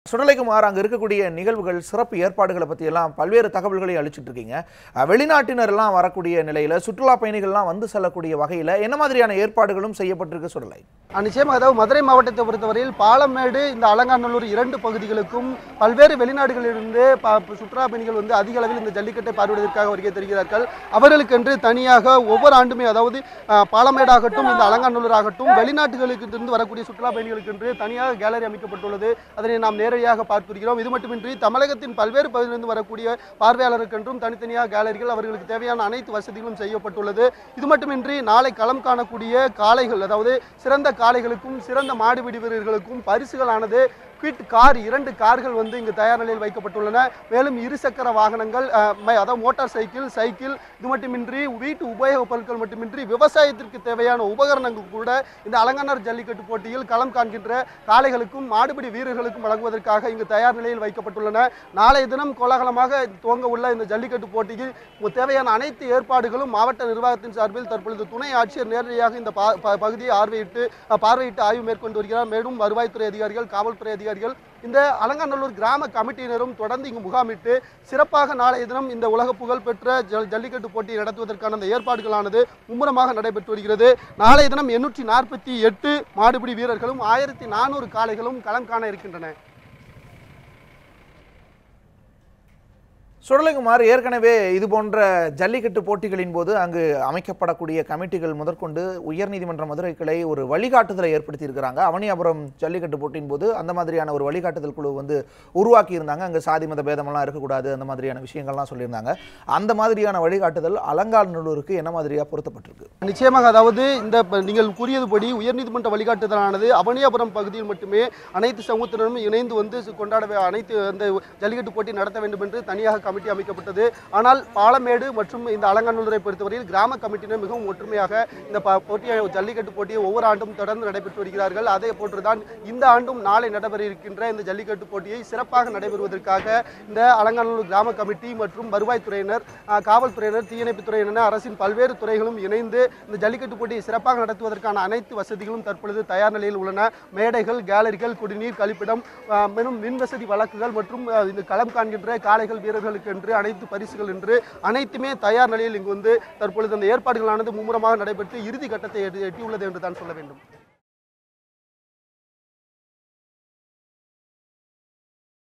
சுடலைக்குமார் அங்க இருக்கக்கூடிய நிகழ்வுகள் சிறப்பு ஏற்பாடுகளை பத்தி எல்லாம் பல்வேறு தகவல்களை அளிச்சிட்டு இருக்கீங்க. வெளிநாட்டினர் எல்லாம் வரக்கூடிய நிலையில சுற்றுலா பயணிகள் எல்லாம் வந்து செல்லக்கூடிய வகையில என்ன மாதிரியான ஏற்பாடுகளும் செய்யப்பட்டிருக்கு சுடலை? நிச்சயமாக அதாவது மதுரை மாவட்டத்தை பொறுத்தவரையில் பாலமேடு இந்த அலங்காநல்லூர் இரண்டு பகுதிகளுக்கும் பல்வேறு வெளிநாடுகளிலிருந்து சுற்றுலா பயணிகள் வந்து அதிக அளவில் இந்த ஜல்லிக்கட்டை பார்வையிடுவதற்காக வருகை தருகிறார்கள். அவர்களுக்கென்று தனியாக ஒவ்வொரு ஆண்டுமே அதாவது பாலமேடாகட்டும் இந்த அலங்காநல்லூர் ஆகட்டும் வெளிநாட்டுகளுக்கு இருந்து வரக்கூடிய சுற்றுலா பயணிகளுக்கென்று தனியாக கேலரி அமைக்கப்பட்டுள்ளது. அதனை நாம் நேரடியாக பார்த்திருக்கிறோம். இது மட்டுமின்றி தமிழகத்தின் பல்வேறு பகுதியிலிருந்து வரக்கூடிய பார்வையாளருக்கென்றும் தனித்தனியாக கேலரிகள் அவர்களுக்கு தேவையான அனைத்து வசதிகளும் செய்யப்பட்டுள்ளது. இது மட்டுமின்றி நாளை களம் காணக்கூடிய காளைகள் அதாவது சிறந்த காளைகளுக்கும் சிறந்த மாடுபிடி வீரர்களுக்கும் பரிசுகளானது குவிட் கார் 2 கார்கள் வந்து இங்கு தயார் நிலையில் வைக்கப்பட்டுள்ளன. மேலும் இருசக்கர வாகனங்கள் அதாவது மோட்டார் சைக்கிள் இது மட்டுமின்றி வீட்டு உபயோகப் பொருட்கள் மட்டுமின்றி விவசாயத்திற்கு தேவையான உபகரணங்கள் கூட இந்த அலங்காநல்லூர் ஜல்லிக்கட்டு போட்டியில் களம் காண்கின்ற காளைகளுக்கும் மாடுபிடி வீரர்களுக்கும் வழங்குவதற்காக இங்கு தயார் நிலையில் வைக்கப்பட்டுள்ளன. நாளைய தினம் கோலாகலமாக துவங்க உள்ள இந்த ஜல்லிக்கட்டு போட்டியில் தேவையான அனைத்து ஏற்பாடுகளும் மாவட்ட நிர்வாகத்தின் சார்பில் தற்பொழுது துணை ஆட்சியர் நேரடியாக இந்த பகுதியை பார்வையிட்டு ஆய்வு மேற்கொண்டு வருகிறார். மேலும் வருவாய்த்துறை அதிகாரிகள், காவல்துறை அதிகாரிகள், இந்த அலங்காநல்லூர் கிராம கமிட்டியினரும் தொடர்ந்து இங்கு முகாமிட்டு சிறப்பாக நாளைய தினம் இந்த உலக புகழ் பெற்ற ஜல்லிக்கட்டு போட்டியை நடத்துவதற்கான அந்த ஏற்பாடுகளானது மும்முரமாக நடைபெற்று வருகிறது. நாளைய தினம் 848 மாடுபிடி வீரர்களும் 1400 காளைகளும் களம் காண இருக்கின்றன. சுடலைக்குமார் ஏற்கனவே இது போன்ற ஜல்லிக்கட்டு போட்டிகளின் போது அங்கு அமைக்கப்படக்கூடிய கமிட்டிகள் முதற்கொண்டு உயர்நீதிமன்ற மதுரை கிளை ஒரு வழிகாட்டுதலை ஏற்படுத்தி இருக்கிறாங்க. அவனியாபுரம் ஜல்லிக்கட்டு போட்டியின் போது அந்த மாதிரியான ஒரு வழிகாட்டுதல் குழு வந்து உருவாக்கி இருந்தாங்க. அங்கே சாதி மத பேதமெல்லாம் இருக்கக்கூடாது, அந்த மாதிரியான விஷயங்கள்லாம் சொல்லியிருந்தாங்க. அந்த மாதிரியான வழிகாட்டுதல் அலங்காநல்லூருக்கு என்ன மாதிரியாக பொருத்தப்பட்டிருக்கு? நிச்சயமாக அதாவது இந்த நீங்கள் கூறியதுபடி உயர்நீதிமன்ற வழிகாட்டுதலானது அவனியாபுரம் பகுதியில் மட்டுமே அனைத்து சமூகத்தினரும் இணைந்து வந்து கொண்டாட அனைத்து அந்த ஜல்லிக்கட்டு போட்டி நடத்த வேண்டும் என்று தனியாக கமிட்டி அமைக்கப்பட்டது. ஆனால் பாலமேடு மற்றும் இந்த அலங்காநல்லூரை பொறுத்தவரையில் கிராம கமிட்டியினர் மிகவும் ஒற்றுமையாக இந்த போட்டியை ஜல்லிக்கட்டு போட்டியை ஒவ்வொரு ஆண்டும் தொடர்ந்து நடைபெற்று வருகிறார்கள். அதே போன்றுதான் இந்த ஆண்டும் நாளை நடைபெற இருக்கின்ற இந்த ஜல்லிக்கட்டு போட்டியை சிறப்பாக நடைபெறுவதற்காக இந்த அலங்காநல்லூர் கிராம கமிட்டி மற்றும் வருவாய்த்துறையினர், காவல்துறையினர், தீயணைப்புத்துறையினர், அரசின் பல்வேறு துறைகளும் இணைந்து இந்த ஜல்லிக்கட்டு போட்டியை சிறப்பாக நடத்துவதற்கான அனைத்து வசதிகளும் தற்பொழுது தயார் நிலையில் உள்ளன. மேடைகள், கேலரிகள், குடிநீர், கழிப்பிடம், மேலும் மின்வசதி வழக்குகள் மற்றும் இந்த களம் காண்கின்ற காளைகள் வீரர்களுக்கு என்று அனைத்து பரிசுகள் என்று அனைத்துமே தயார் நிலையில் இங்கு வந்து தற்பொழுது அந்த ஏற்பாடுகளானது மும்முரமாக நடைபெற்று இறுதி கட்டத்தை எட்டியுள்ளது என்று தான் சொல்ல வேண்டும்.